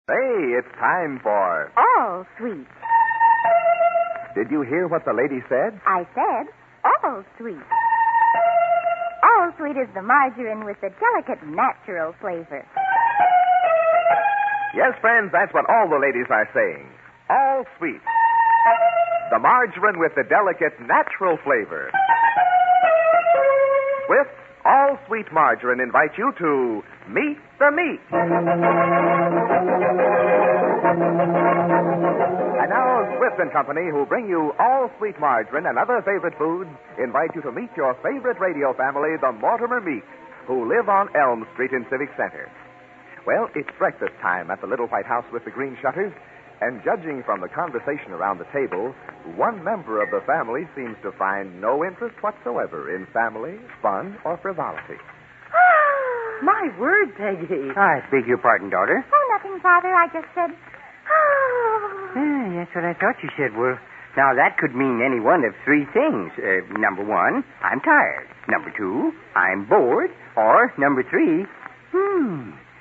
Hey, it's time for... All sweet. Did you hear what the lady said? I said all sweet. All sweet is the margarine with the delicate natural flavor. Yes, friends, that's what all the ladies are saying. All sweet. The margarine with the delicate natural flavor. With All Sweet Margarine invites you to Meet the Meeks. And now, Swift and Company, who bring you All Sweet Margarine and other favorite foods, invite you to meet your favorite radio family, the Mortimer Meeks, who live on Elm Street in Civic Center. Well, it's breakfast time at the little white house with the green shutters, and judging from the conversation around the table, one member of the family seems to find no interest whatsoever in family, fun, or frivolity. My word, Peggy. I beg your pardon, daughter. Oh, nothing, Father. I just said, oh. Yeah, that's what I thought you said. Well, now that could mean any one of three things. Number one, I'm tired. Number two, I'm bored. Or number three,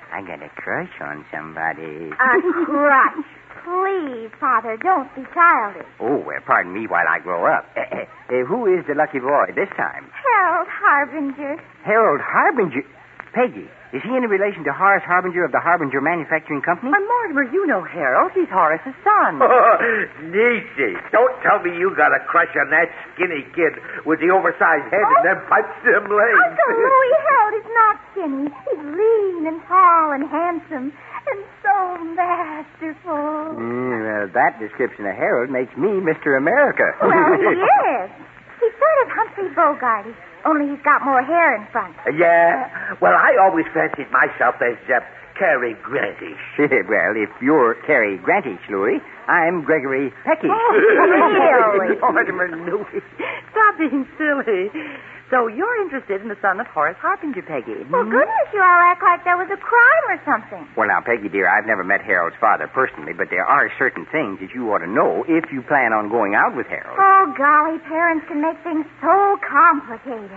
I got a crush on somebody. A crush. Please, Father, don't be childish. Oh, well, pardon me while I grow up. Who is the lucky boy this time? Harold Harbinger. Harold Harbinger? Peggy, is he any relation to Horace Harbinger of the Harbinger Manufacturing Company? Mortimer, you know Harold. He's Horace's son. Niecy, don't tell me you got a crush on that skinny kid with the oversized head and them pipes them legs. Uncle Louie, Harold is not skinny. He's lean and tall and handsome and so masterful. Well, that description of Harold makes me Mr. America. Well, he is. He's sort of Humphrey Bogart, only he's got more hair in front. Yeah? Well, I always fancied myself as Cary Grantish. Well, if you're Cary Grantish, Louie, I'm Gregory Pecky. Really? Mortimer Louie. Stop being silly. So you're interested in the son of Horace Harbinger, Peggy? Well, goodness, you all act like there was a crime or something. Well, now, Peggy, dear, I've never met Harold's father personally, but there are certain things that you ought to know if you plan on going out with Harold. Oh, golly, parents can make things so complicated.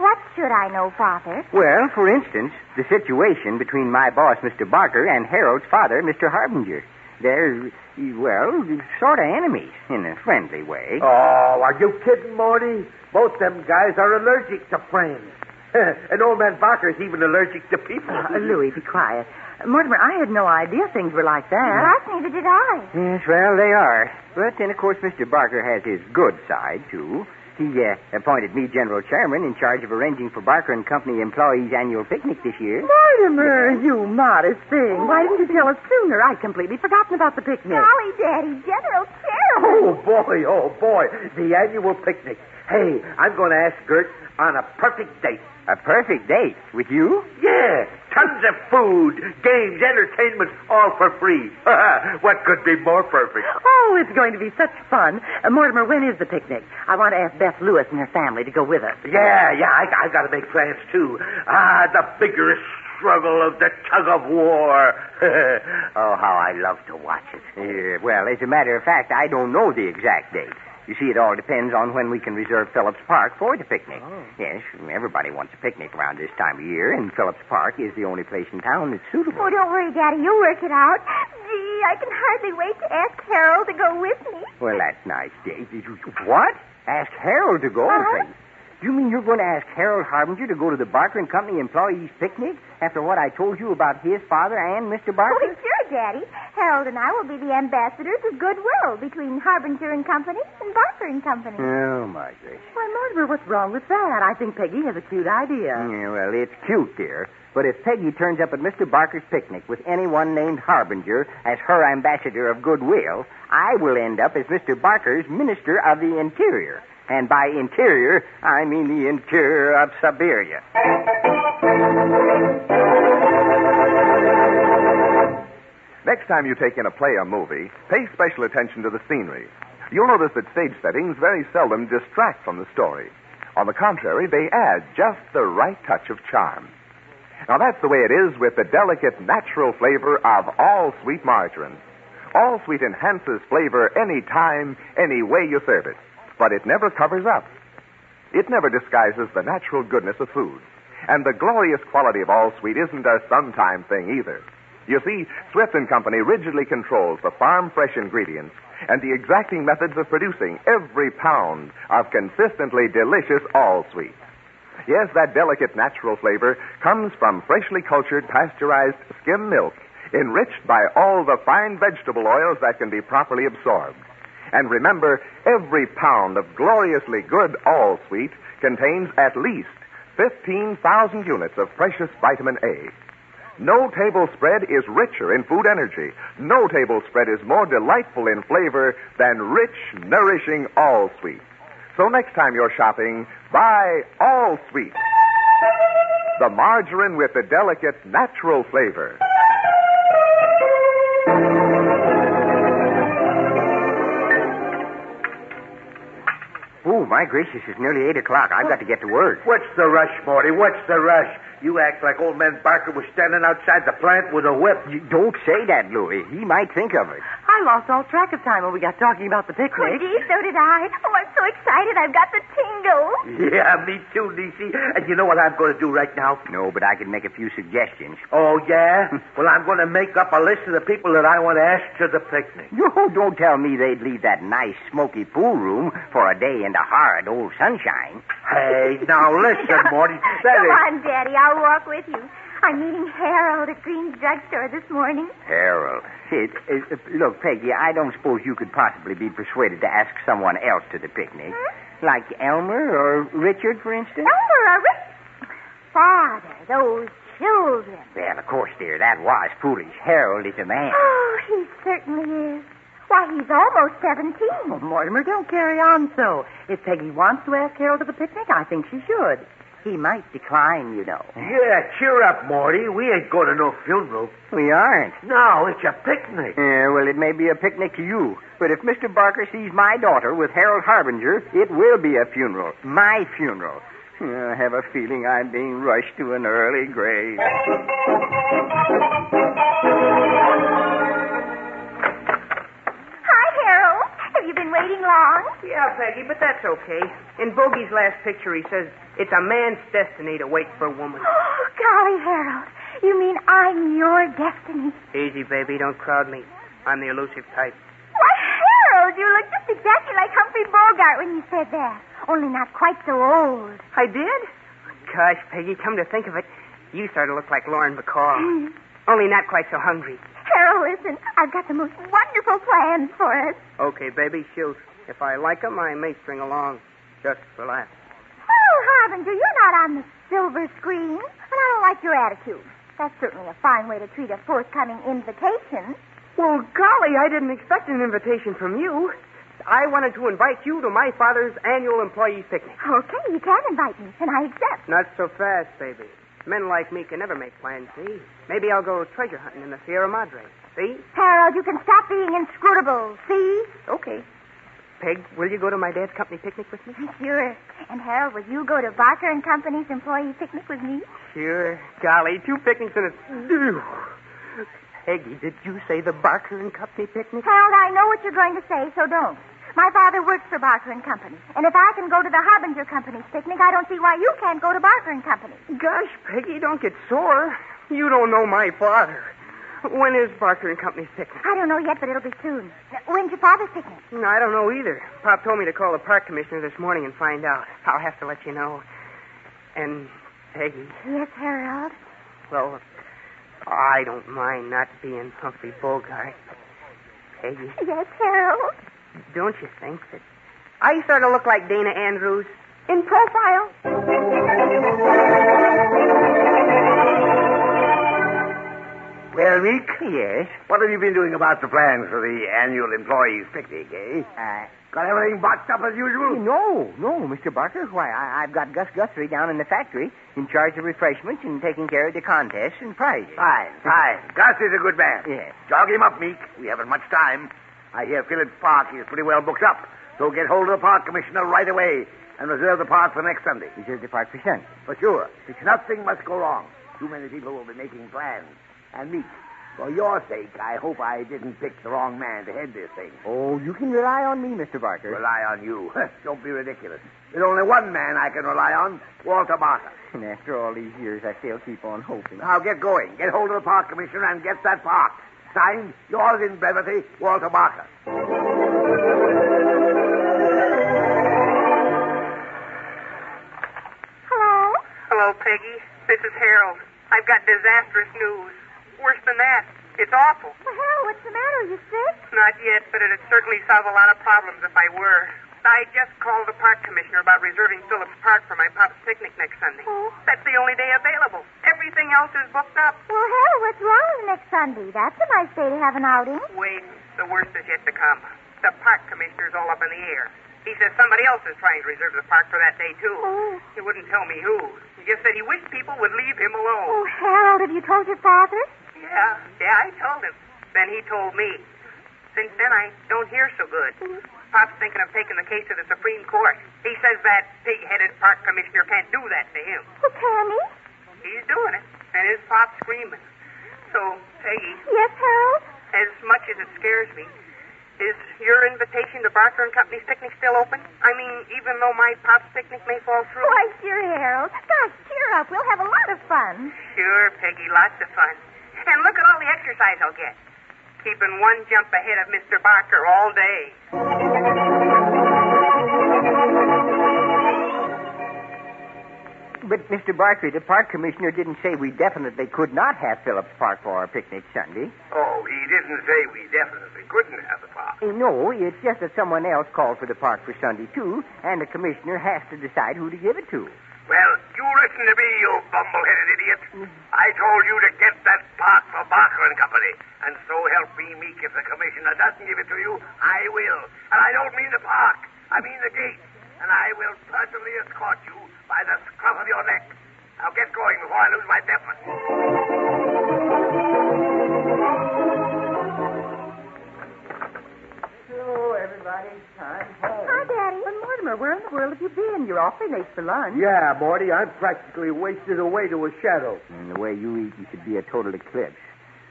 What should I know, Father? Well, for instance, the situation between my boss, Mr. Barker, and Harold's father, Mr. Harbinger. They're, well, sort of enemies in a friendly way. Oh, are you kidding, Morty? Both them guys are allergic to friends. And old man Barker's even allergic to people. Louie, be quiet. Mortimer, I had no idea things were like that. Gosh, neither did I. Yes, well, they are. But then, of course, Mr. Barker has his good side, too. He appointed me general chairman in charge of arranging for Barker and Company employees' annual picnic this year. Mortimer, you modest thing. Why didn't you tell us sooner? I'd completely forgotten about the picnic. Golly, Daddy, General Chairman. Oh, boy, the annual picnic. Hey, I'm going to ask Gert on a perfect date. A perfect date? With you? Yeah, tons of food, games, entertainment, all for free. What could be more perfect? Oh, it's going to be such fun. Mortimer, when is the picnic? I want to ask Beth Lewis and her family to go with us. Yeah, I got to make plans, too. The vigorous struggle of the tug of war. Oh, how I love to watch it. Well, as a matter of fact, I don't know the exact date. You see, it all depends on when we can reserve Phillips Park for the picnic. Oh. Yes, everybody wants a picnic around this time of year, and Phillips Park is the only place in town that's suitable. Oh, don't worry, Daddy. You'll work it out. Gee, I can hardly wait to ask Harold to go with me. Well, that's nice, Dave. What? Ask Harold to go? You mean you're going to ask Harold Harbinger to go to the Barker and Company employees' picnic after what I told you about his father and Mr. Barker? Oh, sure, Daddy. Harold and I will be the ambassadors of goodwill between Harbinger and Company and Barker and Company. Oh, my gosh. Why, Mortimer, what's wrong with that? I think Peggy has a cute idea. Yeah, well, it's cute, dear. But if Peggy turns up at Mr. Barker's picnic with anyone named Harbinger as her ambassador of goodwill, I will end up as Mr. Barker's Minister of the Interior. And by interior, I mean the interior of Siberia. Next time you take in a play or movie, pay special attention to the scenery. You'll notice that stage settings very seldom distract from the story. On the contrary, they add just the right touch of charm. Now, that's the way it is with the delicate, natural flavor of All Sweet Margarine. All Sweet enhances flavor any time, any way you serve it. But it never covers up. It never disguises the natural goodness of food. And the glorious quality of All Sweet isn't a sometime thing either. You see, Swift & Company rigidly controls the farm-fresh ingredients and the exacting methods of producing every pound of consistently delicious all-sweet. Yes, that delicate natural flavor comes from freshly cultured, pasteurized skim milk, enriched by all the fine vegetable oils that can be properly absorbed. And remember, every pound of gloriously good all-sweet contains at least 15,000 units of precious vitamin A. No table spread is richer in food energy. No table spread is more delightful in flavor than rich, nourishing all-sweet. So next time you're shopping, buy all-sweet. The margarine with the delicate, natural flavor. Oh, my gracious, it's nearly 8 o'clock. I've got to get to work. What's the rush, Morty? What's the rush? You act like old man Barker was standing outside the plant with a whip. You don't say that, Louie. He might think of it. I lost all track of time when we got talking about the Oh, picnic. gee, so did I. Oh, I'm so excited. I've got the tingles. Yeah, me too, Niecy. And you know what I'm going to do right now? No, but I can make a few suggestions. Oh, yeah? Well, I'm going to make up a list of the people that I want to ask to the picnic. You don't tell me they'd leave that nice, smoky pool room for a day in the horrid old sunshine. Hey, now listen, Morty. Come on, Daddy. I'll walk with you. I'm meeting Harold at Green's drugstore this morning. Harold. Look, Peggy, I don't suppose you could possibly be persuaded to ask someone else to the picnic. Like Elmer or Richard, for instance? Elmer or Rick? Father, those children. Well, of course, dear, that was foolish. Harold is a man. Oh, he certainly is. Why, he's almost 17. Oh, Mortimer, don't carry on so. If Peggy wants to ask Harold to the picnic, I think she should. He might decline, you know. Yeah, cheer up, Morty. We ain't going to no funeral. We aren't. No, it's a picnic. Yeah, well, it may be a picnic to you, but if Mr. Barker sees my daughter with Harold Harbinger, it will be a funeral. My funeral. I have a feeling I'm being rushed to an early grave. Hi, Harold. Have you been waiting long? Yeah, Peggy, but that's okay. In Bogey's last picture, he says it's a man's destiny to wait for a woman. Oh, golly, Harold. You mean I'm your destiny? Easy, baby, don't crowd me. I'm the elusive type. Why, Harold, you look just exactly like Humphrey Bogart when you said that. Only not quite so old. I did? Gosh, Peggy, come to think of it, you sort of look like Lauren Bacall. Only not quite so hungry. Harold, listen, I've got the most wonderful plans for us. Okay, baby, shoot. If I like 'em, I may string along. Just relax. Oh, Harbinger, you're not on the silver screen. And I don't like your attitude. That's certainly a fine way to treat a forthcoming invitation. Well, golly, I didn't expect an invitation from you. I wanted to invite you to my father's annual employee picnic. Okay, you can invite me, and I accept. Not so fast, baby. Men like me can never make plans, see? Maybe I'll go treasure hunting in the Sierra Madre, see? Harold, you can stop being inscrutable, see? Okay. Peg, will you go to my dad's company picnic with me? Sure. And, Harold, will you go to Barker and Company's employee picnic with me? Sure. Golly, 2 picnics in a... Peggy, did you say the Barker and Company picnic? Harold, I know what you're going to say, so don't. My father works for Barker and Company. And if I can go to the Harbinger Company's picnic, I don't see why you can't go to Barker and Company. Gosh, Peggy, don't get sore. You don't know my father. When is Barker and Company's picnic? I don't know yet, but it'll be soon. When's your father's picnic? No, I don't know either. Pop told me to call the park commissioner this morning and find out. I'll have to let you know. And, Peggy. Yes, Harold? Well, I don't mind not being Humphrey Bogart. But, Peggy. Yes, Harold? Don't you think that I sort of look like Dana Andrews in profile? Well, Meeks? Yes? What have you been doing about the plans for the annual employees' picnic, eh? Got everything boxed up as usual? No, Mr. Barker. Why, I've got Gus Guthrie down in the factory in charge of refreshments and taking care of the contests and prizes. Fine. Gus is a good man. Yes. Jog him up, Meek. We haven't much time. I hear Phillips Park is pretty well booked up. So get hold of the park commissioner right away and reserve the park for next Sunday. Reserve the park for Sunday. For sure. Nothing must go wrong. Too many people will be making plans. And Meek, For your sake, I hope I didn't pick the wrong man to head this thing. Oh, you can rely on me, Mr. Barker. Rely on you. Don't be ridiculous. There's only one man I can rely on, Walter Barker. And after all these years, I still keep on hoping. Now get going. Get hold of the park commissioner and get that park. Signed, yours in brevity, Walter Barker. Hello? Hello, Peggy. This is Harold. I've got disastrous news. Worse than that. It's awful. Well, Harold, what's the matter? Are you sick? Not yet, but it'd certainly solve a lot of problems if I were. I just called the park commissioner about reserving Phillips Park for my pop's picnic next Sunday. Oh. That's the only day available. Everything else is booked up. Well, Harold, what's wrong with next Sunday? That's a nice day to have an outing. Wait, the worst is yet to come. The park commissioner's all up in the air. He says somebody else is trying to reserve the park for that day, too. Oh. He wouldn't tell me who. He just said he wished people would leave him alone. Oh, Harold, have you told your father? Yeah, I told him. Then he told me. Since then, I don't hear so good. Pop's thinking of taking the case to the Supreme Court. He says that pig-headed park commissioner can't do that to him. Well, can he? He's doing it, and his pop's screaming. So, Peggy, Yes, Harold? as much as it scares me, is your invitation to Barker and Company's picnic still open? I mean, even though my pop's picnic may fall through? Why, sure, Harold. Gosh, cheer up. We'll have a lot of fun. Sure, Peggy, lots of fun. And look at all the exercise I'll get. Keeping one jump ahead of Mr. Barker all day. But, Mr. Barker, the park commissioner didn't say we definitely could not have Phillips Park for our picnic Sunday. Oh, he didn't say we definitely couldn't have the park. No, it's just that someone else called for the park for Sunday, too, and the commissioner has to decide who to give it to. Well, you listen to me, you bumble-headed idiot. I told you to get that park for Barker and Company. And so help me, Meek, if the commissioner doesn't give it to you, I will. And I don't mean the park. I mean the gate. And I will personally escort you by the scruff of your neck. Now get going before I lose my temper. Hello, everybody. Time home. Hi, Daddy. Well, Mortimer, where in the world have you been? You're awfully late for lunch. Yeah, Morty, I'm practically wasted away to a shadow. And the way you eat, you should be a total eclipse.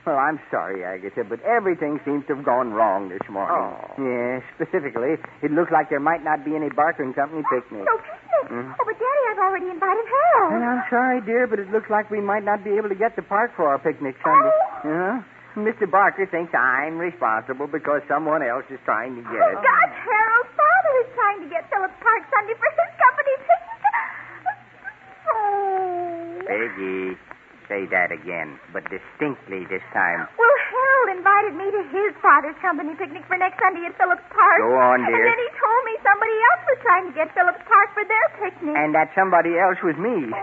Well, I'm sorry, Agatha, but everything seems to have gone wrong this morning. Oh. Yes, specifically, it looks like there might not be any Barker and Company picnic. No picnic. Oh, but Daddy, I've already invited Harold. And I'm sorry, dear, but it looks like we might not be able to get the park for our picnic Sunday. Oh. Mr. Barker thinks I'm responsible because someone else is trying to get Oh, it. gosh, Harold's father is trying to get Phillips Park Sunday for his company picnic. Oh. Peggy, say that again, but distinctly this time. Well, Harold invited me to his father's company picnic for next Sunday at Phillips Park. Go on, dear. And then he told me somebody else was trying to get Phillips Park for their picnic. And that somebody else was me.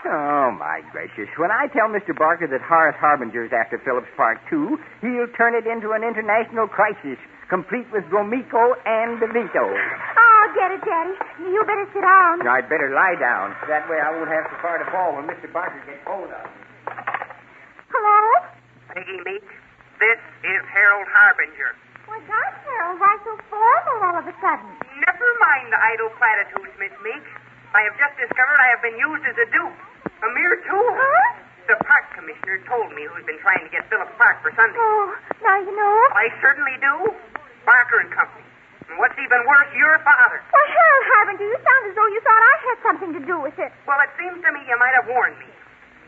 Oh, my gracious. When I tell Mr. Barker that Horace Harbinger's after Phillips Park, too, he'll turn it into an international crisis, complete with Gromyko and DeVito. Oh, get it, Daddy. You better sit down. I'd better lie down. That way I won't have so far to fall when Mr. Barker gets hold of me. Hello? Peggy Meeks, this is Harold Harbinger. Well, gosh, Harold, why so formal all of a sudden? Never mind the idle platitudes, Miss Meeks. I have just discovered I have been used as a dupe. A mere tool. Huh? The park commissioner told me who's been trying to get Phillips Park for Sunday. Oh, now you know. I certainly do. Barker and Company. And what's even worse, your father. Well, Harold Harbinger, you sound as though you thought I had something to do with it. Well, it seems to me you might have warned me.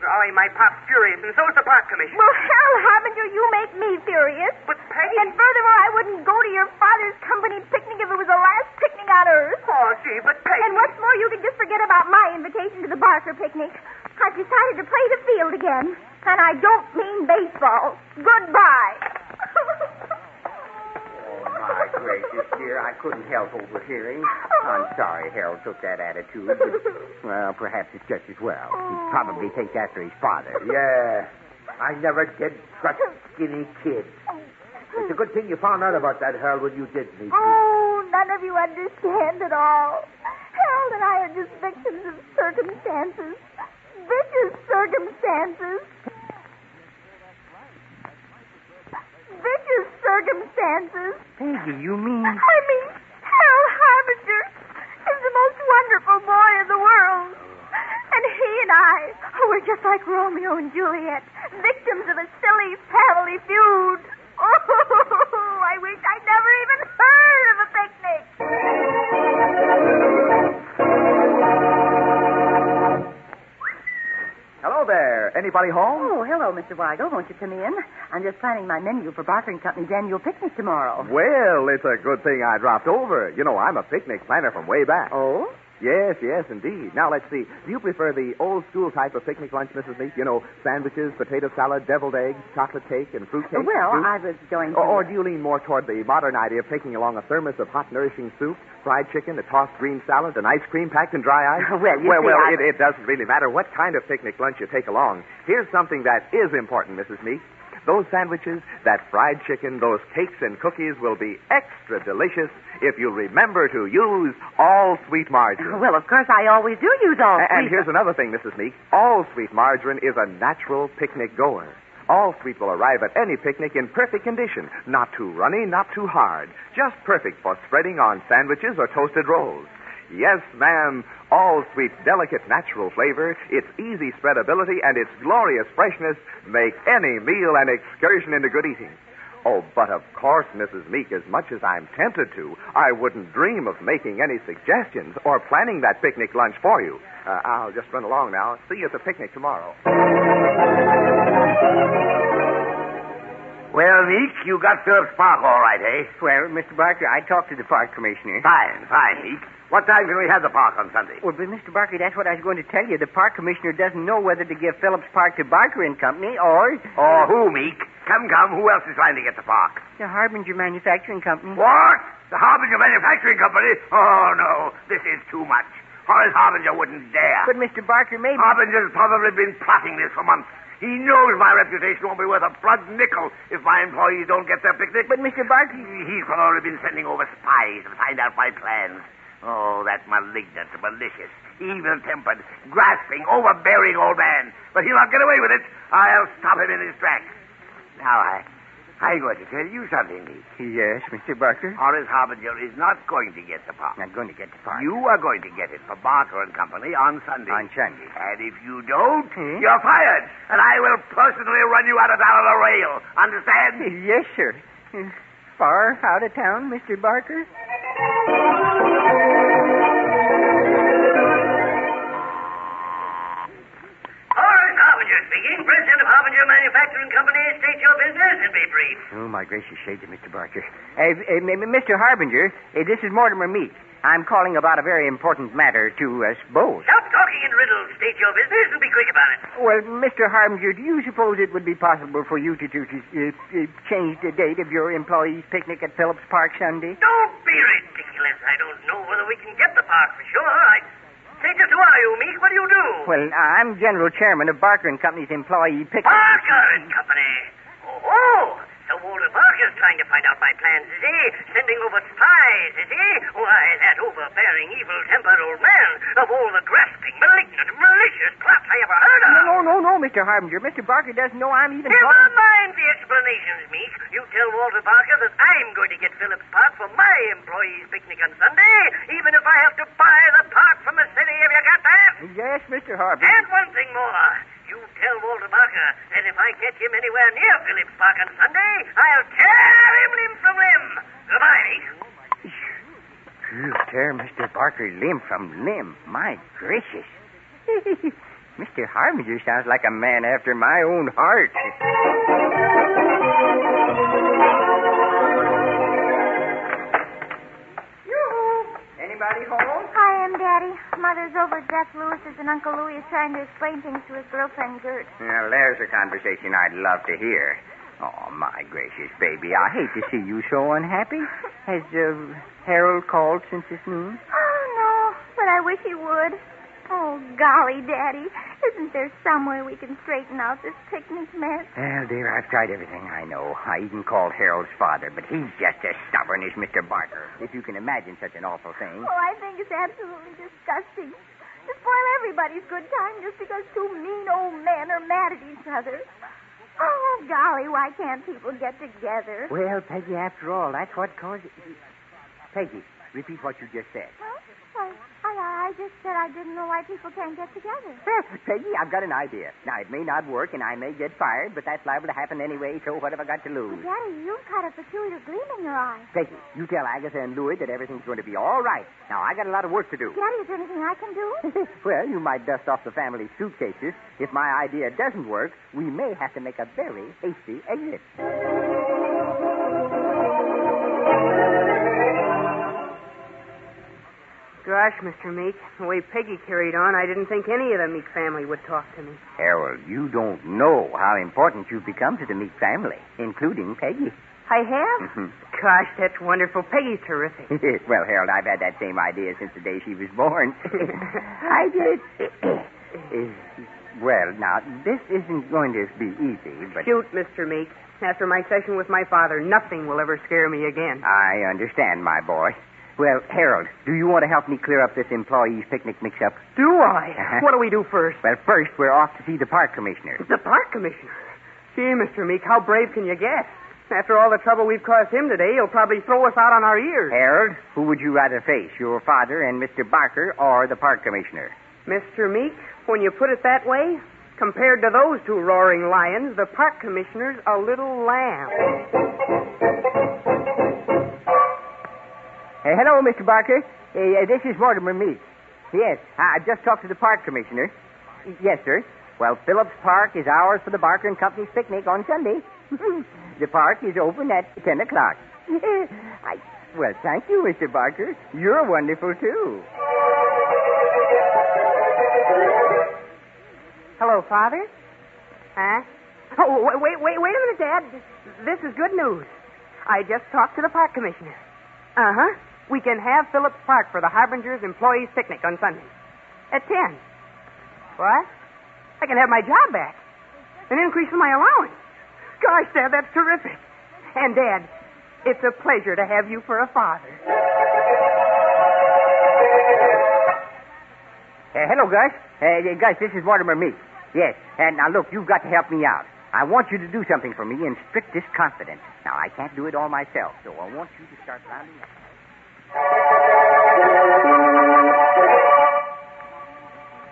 Golly, my pop's furious, and so's the park commissioner. Well, Harold Harbinger, you make me furious. But Peggy... And furthermore, I wouldn't go to your father's company picnic if it was the last picnic on earth. Oh, gee, but Peggy... And what's more, you can just forget about my invitation to the Barker picnic. I've decided to play the field again. And I don't mean baseball. Goodbye. My gracious, dear, I couldn't help overhearing. I'm sorry Harold took that attitude, but, well, perhaps it's just as well. He probably thinks after his father. Yeah, I never did trust skinny kids. It's a good thing you found out about that, Harold, when you did meet me. Oh, none of you understand at all. Harold and I are just victims of circumstances. Vicious circumstances. Vicious circumstances. Peggy, you mean... I mean, Harold Harbinger is the most wonderful boy in the world. And he and I, we're just like Romeo and Juliet, victims victims of a silly family feud. Oh, I wish I'd never even heard of a picnic. Hello there. Anybody home? Oh, hello, Mr. Weigel. Won't you come in? I'm just planning my menu for Barker & Company's annual picnic tomorrow. Well, it's a good thing I dropped over. You know, I'm a picnic planner from way back. Oh? Yes, indeed. Now, let's see. Do you prefer the old-school type of picnic lunch, Mrs. Meeks? You know, sandwiches, potato salad, deviled eggs, chocolate cake, and fruit cake? Well, juice? I was going to... Or do you lean more toward the modern idea of taking along a thermos of hot, nourishing soup, fried chicken, a tossed green salad, and ice cream packed in dry ice? It doesn't really matter what kind of picnic lunch you take along. Here's something that is important, Mrs. Meeks. Those sandwiches, that fried chicken, those cakes and cookies will be extra delicious if you remember to use all sweet margarine. Well, of course, I always do use all sweet. And here's another thing, Mrs. Meeks. All sweet margarine is a natural picnic goer. All sweet will arrive at any picnic in perfect condition. Not too runny, not too hard. Just perfect for spreading on sandwiches or toasted rolls. Yes, ma'am, all sweet's delicate natural flavor, its easy spreadability, and its glorious freshness make any meal an excursion into good eating. Oh, but of course, Mrs. Meek, as much as I'm tempted to, I wouldn't dream of making any suggestions or planning that picnic lunch for you. I'll just run along now. See you at the picnic tomorrow. Well, Meek, you got Phillips Park all right, eh? Well, Mr. Barker, I talked to the park commissioner. Fine, Meek. What time can we have the park on Sunday? Well, but Mr. Barker, that's what I was going to tell you. The park commissioner doesn't know whether to give Phillips Park to Barker & Company or... Or who, Meek? Come, who else is trying to get the park? The Harbinger Manufacturing Company. What? The Harbinger Manufacturing Company? Oh, no, this is too much. Horace Harbinger wouldn't dare. But, Mr. Barker, maybe... Harbinger's probably been plotting this for months. He knows my reputation won't be worth a blood nickel if my employees don't get their picnic. But, Mr. Barker... He's probably been sending over spies to find out my plans. Oh, that malignant, malicious, evil-tempered, grasping, overbearing old man. But he'll not get away with it. I'll stop him in his tracks. Now, I'm going to tell you something, Meek. Yes, Mr. Barker? Horace Harbinger is not going to get the park. Not going to get the park. You are going to get it for Barker & Company on Sunday. On Sunday. And if you don't, you're fired. And I will personally run you out of the rail. Understand? Yes, sir. Far out of town, Mr. Barker? Horace Harbinger speaking. President of Harbinger Manufacturing Company. State your business and be brief. Oh, my gracious shades of Mr. Barker. Mr. Harbinger, this is Mortimer Meeks. I'm calling about a very important matter to us both. Stop talking in riddles. State your business and be quick about it. Well, Mr. Harbinger, do you suppose it would be possible for you to change the date of your employees' picnic at Phillips Park Sunday? Don't be ridiculous. I don't know whether we can get the park for sure. Say, just who are you, Meek? What do you do? Well, I'm general chairman of Barker & Company's employee picnic. Barker & Company. Oh, so Walter Barker's trying to find out my plans, is he? Sending over spies, is he? Why, that overbearing, evil-tempered old man, of all the grasping, malignant, malicious plots I ever heard of. No, Mr. Harbinger. Mr. Barker doesn't know I'm even Never talking... mind the explanations, Meek. You tell Walter Barker that I'm going to get Phillips Park for my employees' picnic on Sunday, even if I have to buy the park from the city. Have you got that? Yes, Mr. Harbinger. And one thing more. You tell Walter Barker that if I catch him anywhere near Phillips Park on Sunday, I'll tear him limb from limb. Goodbye, Meek. You tear Mr. Barker limb from limb. My gracious. Mr. Harbinger sounds like a man after my own heart. Anybody home? Hi, I'm Daddy. Mother's over at Jeff Lewis's, and Uncle Louie is trying to explain things to his girlfriend, Gert. Now, there's a conversation I'd love to hear. Oh, my gracious, baby. I hate to see you so unhappy. Has Harold called since this noon? Oh, no, but I wish he would. Oh, golly, Daddy. Isn't there somewhere we can straighten out this picnic mess? Well, dear, I've tried everything I know. I even called Harold's father, but he's just as stubborn as Mr. Barker, if you can imagine such an awful thing. Oh, I think it's absolutely disgusting. To spoil everybody's good time just because two mean old men are mad at each other. Oh, golly, why can't people get together? Well, Peggy, after all, that's what caused it. Peggy, repeat what you just said. Huh? I I just said I didn't know why people can't get together. Peggy, I've got an idea. Now, it may not work, and I may get fired, but that's liable to happen anyway, so what have I got to lose? Well, Daddy, you've got a peculiar gleam in your eye. Peggy, you tell Agatha and Louis that everything's going to be all right. Now, I got a lot of work to do. Daddy, is there anything I can do? Well, you might dust off the family suitcases. If my idea doesn't work, we may have to make a very hasty exit. Gosh, Mr. Meek, the way Peggy carried on, I didn't think any of the Meek family would talk to me. Harold, you don't know how important you've become to the Meek family, including Peggy. I have? Gosh, that's wonderful. Peggy's terrific. Well, Harold, I've had that same idea since the day she was born. I did. Well, now, this isn't going to be easy, but... Shoot, Mr. Meek. After my session with my father, nothing will ever scare me again. I understand, my boy. Well, Harold, do you want to help me clear up this employees' picnic mix-up? Do I? What do we do first? Well, first, we're off to see the park commissioner. The park commissioner? Gee, Mr. Meek, how brave can you get? After all the trouble we've caused him today, he'll probably throw us out on our ears. Harold, who would you rather face, your father and Mr. Barker or the park commissioner? Mr. Meek, when you put it that way, compared to those two roaring lions, the park commissioner's a little lamb. Hello, Mr. Barker. This is Mortimer Meeks. Yes, I just talked to the park commissioner. Yes, sir. Well, Phillips Park is ours for the Barker and Company's picnic on Sunday. The park is open at 10 o'clock. Well, thank you, Mr. Barker. You're wonderful, too. Hello, Father? Huh? Oh, wait a minute, Dad. This is good news. I just talked to the park commissioner. Uh-huh. We can have Phillips Park for the Harbinger's employees' picnic on Sunday. At 10. What? I can have my job back. An increase in my allowance. Gosh, Dad, that's terrific. And, Dad, it's a pleasure to have you for a father. Hello, Gus. Gus, this is Mortimer Meeks. Yes, and now, look, you've got to help me out. I want you to do something for me in strictest confidence. Now, I can't do it all myself, so I want you to start rounding up.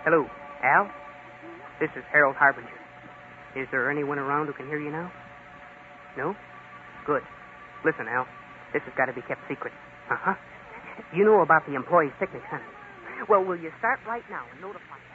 Hello, Al? This is Harold Harbinger. Is there anyone around who can hear you now? No? Good. Listen, Al, this has got to be kept secret. Uh-huh. You know about the employees' picnic, huh? Well, will you start right now and notify them?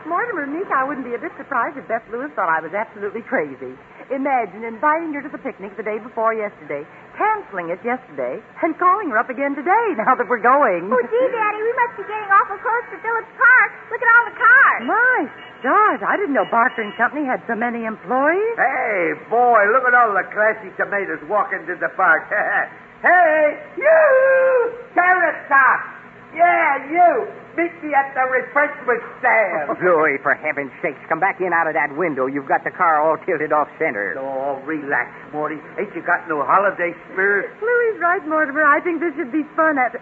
Mortimer, Meek, I wouldn't be a bit surprised if Beth Lewis thought I was absolutely crazy. Imagine inviting her to the picnic the day before yesterday, canceling it yesterday, and calling her up again today now that we're going. Oh, gee, Daddy, we must be getting awful close to Phillips Park. Look at all the cars. My stars, I didn't know Barker and Company had so many employees. Hey, boy, look at all the classy tomatoes walking to the park. Hey, you! Carrot Top! Yeah, you! Meet me at the refreshment stand. Louis, for heaven's sakes, come back in out of that window. You've got the car all tilted off center. Oh, relax, Morty. Ain't you got no holiday spirit? Louis right, Mortimer. I think this should be fun at...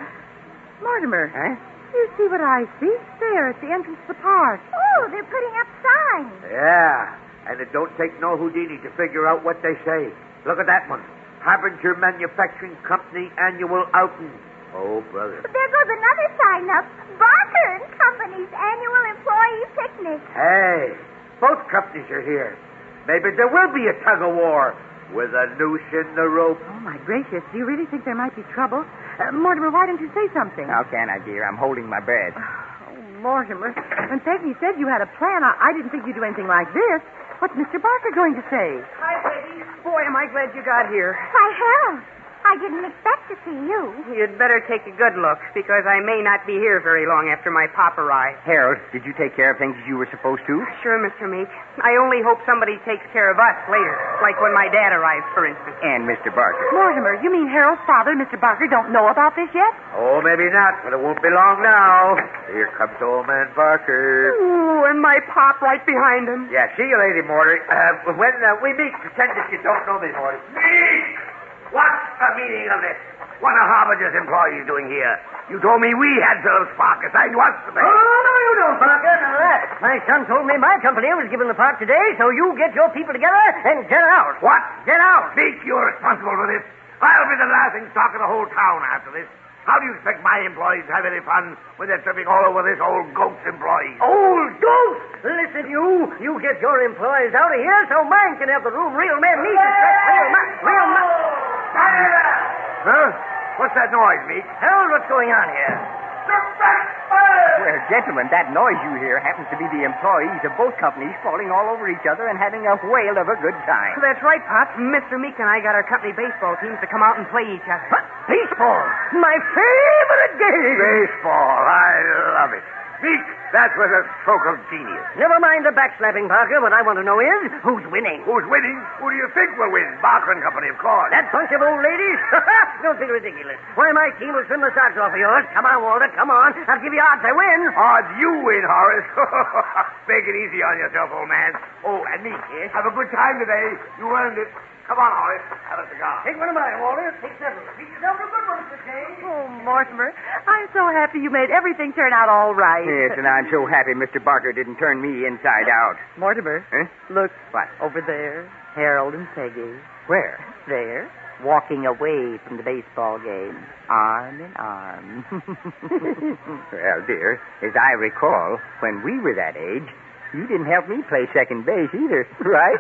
Mortimer. Huh? You see what I see? There, at the entrance to the park. Oh, they're putting up signs. Yeah, and it don't take no Houdini to figure out what they say. Look at that one. Harbinger Manufacturing Company Annual Outing. Oh, brother. But there goes another sign up. Barker and Company's annual employee picnic. Hey, both companies are here. Maybe there will be a tug-of-war with a noose in the rope. Oh, my gracious. Do you really think there might be trouble? Mortimer, why don't you say something? How can I, dear? I'm holding my breath. Oh, Mortimer. When Peggy said you had a plan, I didn't think you'd do anything like this. What's Mr. Barker going to say? Hi, Peggy. Boy, am I glad you got here. Why, Harold, I didn't expect to see you. You'd better take a good look, because I may not be here very long after my pop arrives. Harold, did you take care of things as you were supposed to? Sure, Mr. Meek. I only hope somebody takes care of us later, like when my dad arrives, for instance. And Mr. Barker. Mortimer, you mean Harold's father and Mr. Barker don't know about this yet? Oh, maybe not, but it won't be long now. Here comes old man Barker. Ooh, and my pop right behind him. Yeah, see you later, Morty. When we meet, pretend that you don't know me, Morty. Meet! What's the meaning of this? What are Harbinger's employees doing here? You told me we had Phillips Park assigned to us today. Oh, no, you don't, Parker. None of that. My son told me my company was given the park today, so you get your people together and get out. What? Get out. Meek, you're responsible for this. I'll be the laughing stock of the whole town after this. How do you expect my employees to have any fun when they're tripping all over this old goat's employees? Old goat! Listen, you. You get your employees out of here so mine can have the room. Real men need to real men. Huh? What's that noise, Meek? Harold, what's going on here? Well, gentlemen, that noise you hear happens to be the employees of both companies falling all over each other and having a whale of a good time. That's right, Pop. Mr. Meek and I got our company baseball teams to come out and play each other. Baseball! My favorite game! Baseball. I love it. Meek, that was a stroke of genius. Never mind the backslapping, Parker. What I want to know is, who's winning? Who's winning? Who do you think will win? Barker and Company, of course. That bunch of old ladies? Don't be ridiculous. Why, my team will swim the socks off of yours. Come on, Walter, come on. I'll give you odds I win. Odds you win, Horace. Take it easy on yourself, old man. Oh, and Meek, have a good time today. You earned it. Come on, Horace. Have a cigar. Take one of mine, Walter. Take several. Treat yourself to a good one, Mr. Kane. Oh, Mortimer, I'm so happy you made everything turn out all right. Yes, and I'm so happy Mr. Barker didn't turn me inside out. Mortimer, Huh? look. What? Over there. Harold and Peggy. Where? There. Walking away from the baseball game, arm in arm. Well, dear, as I recall, when we were that age, you didn't help me play second base either, right?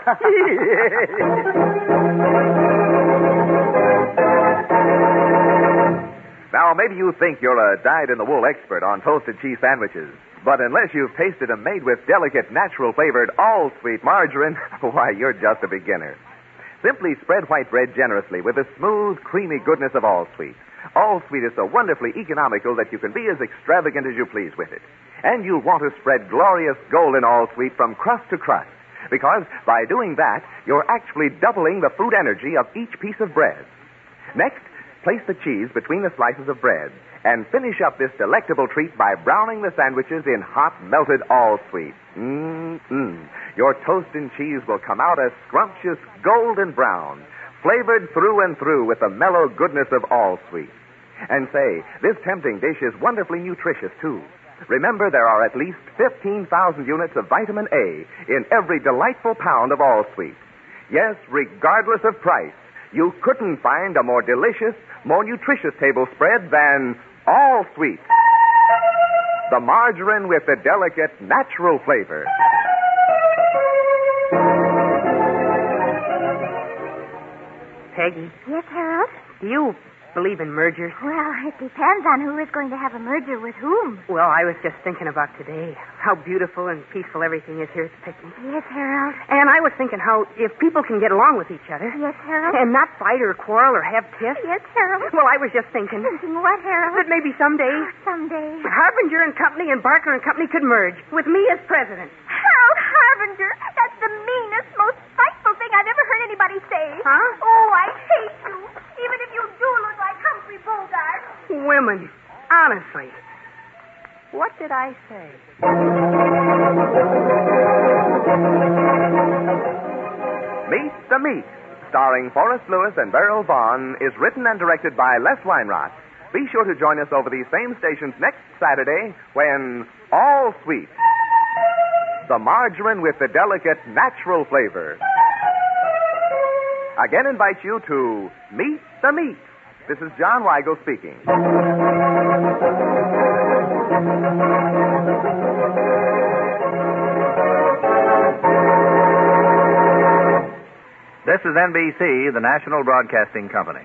Now, maybe you think you're a dyed-in-the-wool expert on toasted cheese sandwiches. But unless you've tasted them made with delicate, natural-flavored, all-sweet margarine, why, you're just a beginner. Simply spread white bread generously with the smooth, creamy goodness of all-sweet. All-sweet is so wonderfully economical that you can be as extravagant as you please with it. And you'll want to spread glorious golden all-sweet from crust to crust, because by doing that, you're actually doubling the food energy of each piece of bread. Next, place the cheese between the slices of bread and finish up this delectable treat by browning the sandwiches in hot, melted all-sweet. Your toast and cheese will come out a scrumptious golden brown, flavored through and through with the mellow goodness of all-sweet. And say, this tempting dish is wonderfully nutritious, too. Remember, there are at least 15,000 units of vitamin A in every delightful pound of all-sweet. Yes, regardless of price, you couldn't find a more delicious, more nutritious table spread than all-sweet. The margarine with the delicate, natural flavor. Peggy, Yes, Harold? do you believe in mergers? Well, it depends on who is going to have a merger with whom. Well, I was just thinking about today, how beautiful and peaceful everything is here at the picnic. Yes, Harold. And I was thinking how if people can get along with each other Yes, Harold. and not fight or quarrel or have tiffs. Yes, Harold. Well, I was just thinking Thinking what, Harold? that maybe someday Someday. Harbinger and Company and Barker and Company could merge with me as president. Harold Harbinger! That's the meanest, most spiteful thing I've ever heard anybody say. Huh? Oh, I hate you. Even if you do look like Humphrey Bogart. Women, honestly. What did I say? Meet the Meeks, starring Forrest Lewis and Beryl Vaughn, is written and directed by Les Weinrot. Be sure to join us over these same stations next Saturday when All Sweet, the margarine with the delicate natural flavor, again invites you to Meet the Meeks. This is John Weigel speaking. This is NBC, the National Broadcasting Company.